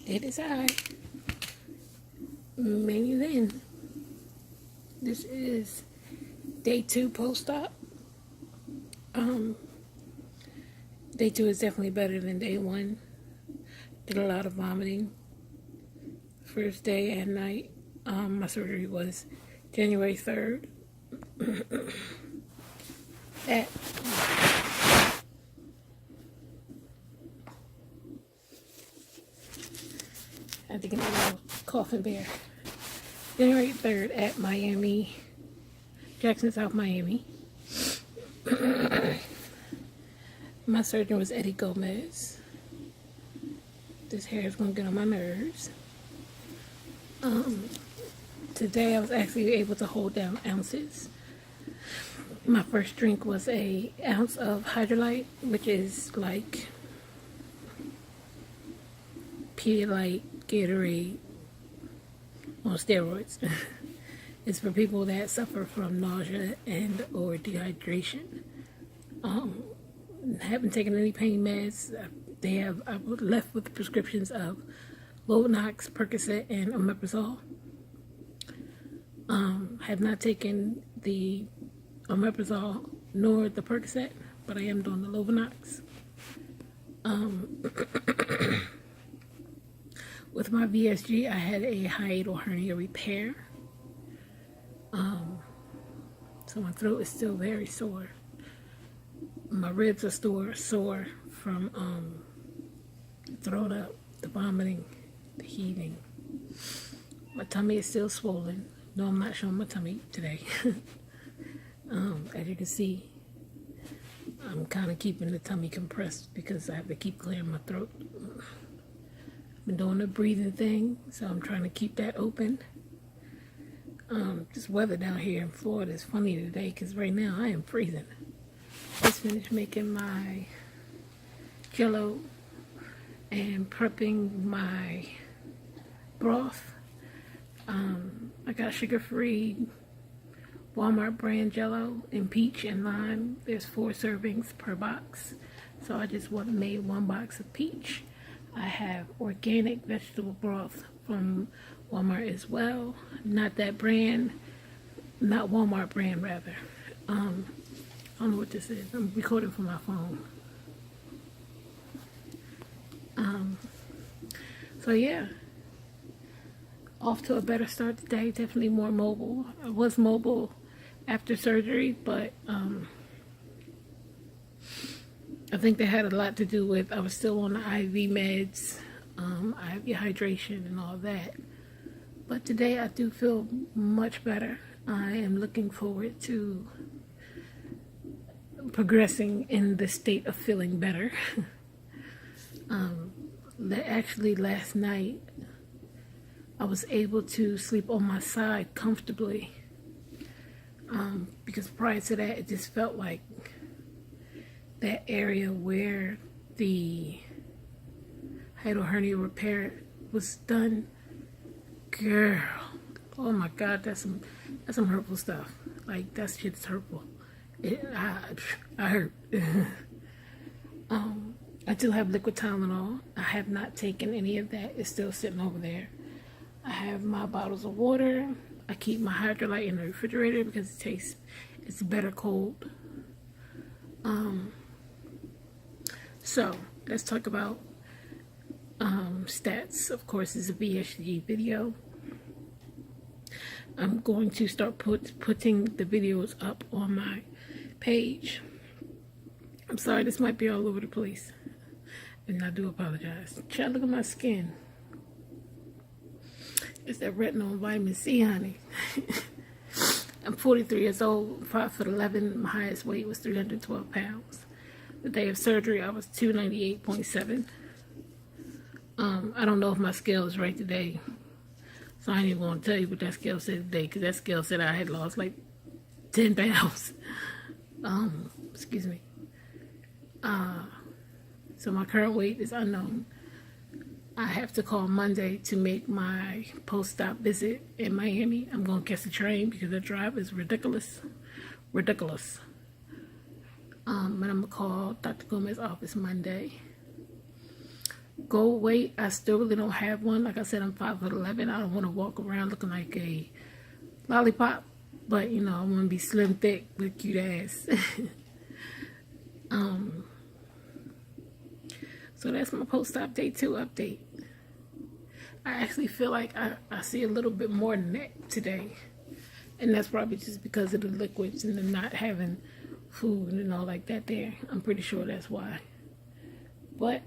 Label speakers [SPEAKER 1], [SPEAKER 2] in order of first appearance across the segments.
[SPEAKER 1] It is I, Mamie.Lynn. This is day 2 post-op. Day 2 is definitely better than day 1. Did a lot of vomiting. First day at night. My surgery was January 3rd. At I had to get my little coffin bear. January 3rd at Miami, Jackson, South Miami. My surgeon was Eddie Gomez. This hair is going to get on my nerves. Today I was actually able to hold down ounces. My first drink was an ounce of hydrolyte, which is like Pedialyte, Gatorade on steroids. It's for people that suffer from nausea and or dehydration. Haven't taken any pain meds. I was left with prescriptions of Lovenox, Percocet, and omeprazole. Have not taken the omeprazole nor the Percocet, but I am doing the Lovenox. With my VSG, I had a hiatal hernia repair. So my throat is still very sore. My ribs are sore from throat up, the vomiting, the heaving. My tummy is still swollen. No, I'm not showing my tummy today. As you can see, I'm kind of keeping the tummy compressed because I have to keep clearing my throat. I've been doing the breathing thing, so I'm trying to keep that open. This weather down here in Florida is funny today because right now I am freezing. Just finished making my jello and prepping my broth. I got sugar-free Walmart brand jello in peach and lime. There's 4 servings per box, so I just made 1 box of peach. I have organic vegetable broth from Walmart as well. Not that brand, not Walmart brand rather. I don't know what this is. I'm recording from my phone. So yeah, off to a better start today. Definitely more mobile. I was mobile after surgery, but I think that had a lot to do with I was still on the IV meds, IV hydration and all that. But today I do feel much better. I am looking forward to progressing in the state of feeling better. Actually, last night I was able to sleep on my side comfortably because prior to that it just felt like that area where the hiatal hernia repair was done, girl, oh my god, that's some hurtful stuff. Like, that shit's hurtful. I hurt. I do have liquid Tylenol. I have not taken any of that. It's still sitting over there. I have my bottles of water. I keep my hydrolyte in the refrigerator because it's better cold. So let's talk about stats. Of course, it's a VSG video. I'm going to start putting the videos up on my page. I'm sorry, this might be all over the place, and I do apologize. Child, look at my skin. It's that retinol and vitamin C, honey. I'm 43 years old, 5'11". My highest weight was 312 pounds. The day of surgery, I was 298.7. I don't know if my scale is right today, so I ain't even going to tell you what that scale said today, because that scale said I had lost like 10 pounds. Excuse me. So my current weight is unknown. I have to call Monday to make my post-op visit in Miami. I'm going to catch the train because the drive is ridiculous. Ridiculous. And I'm going to call Dr. Gomez's office Monday. Goal weight, I still really don't have one. Like I said, I'm 5'11". I don't want to walk around looking like a lollipop, but you know, I want to be slim, thick, with cute ass. So that's my post-op day 2 update. I actually feel like I see a little bit more neck today, and that's probably just because of the liquids and the not having food and all like that there. I'm pretty sure that's why. But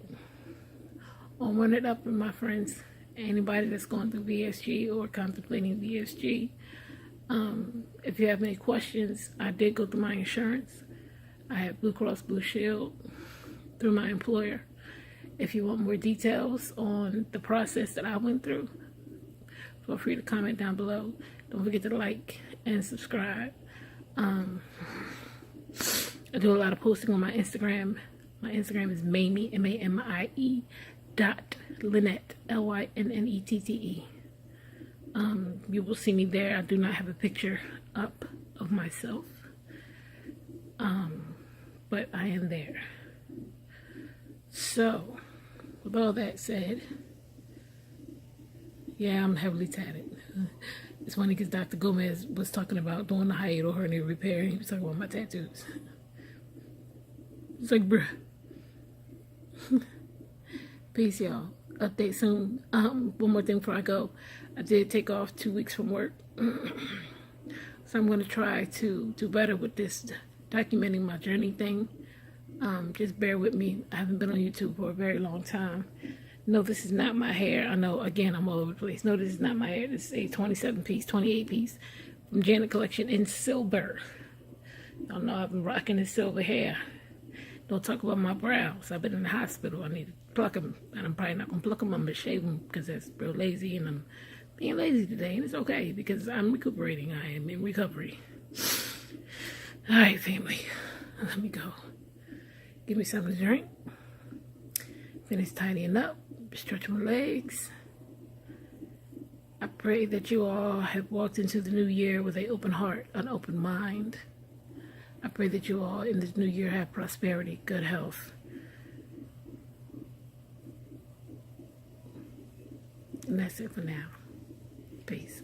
[SPEAKER 1] I'll run it up with my friends. Anybody that's going through VSG or contemplating VSG, if you have any questions, I did go through my insurance. I have Blue Cross Blue Shield through my employer. If you want more details on the process that I went through, feel free to comment down below. Don't forget to like and subscribe. I do a lot of posting on my Instagram. My Instagram is Mamie, MAMIE .Lynnette, LYNNETTE. You will see me there. I do not have a picture up of myself, but I am there. So, with all that said, yeah, I'm heavily tatted. It's funny because Dr. Gomez was talking about doing the hiatal hernia repair, and he was talking about my tattoos. It's like, bruh. Peace, y'all. Update soon. One more thing before I go. I did take off 2 weeks from work. So I'm going to try to do better with this documenting my journey thing. Just bear with me. I haven't been on YouTube for a very long time. No, this is not my hair. I know, again, I'm all over the place. No, this is not my hair. This is a 27-piece, 28-piece from Janet Collection in silver. Y'all know I've been rocking this silver hair. Don't talk about my brows. I've been in the hospital. I need to pluck them. And I'm probably not going to pluck them. I'm going to shave them because that's real lazy. And I'm being lazy today. And it's okay because I'm recuperating. I am in recovery. All right, family. Let me go. Give me something to drink. Finish tidying up. Stretch my legs. I pray that you all have walked into the new year with an open heart, an open mind. I pray that you all in this new year have prosperity, good health. And that's it for now. Peace.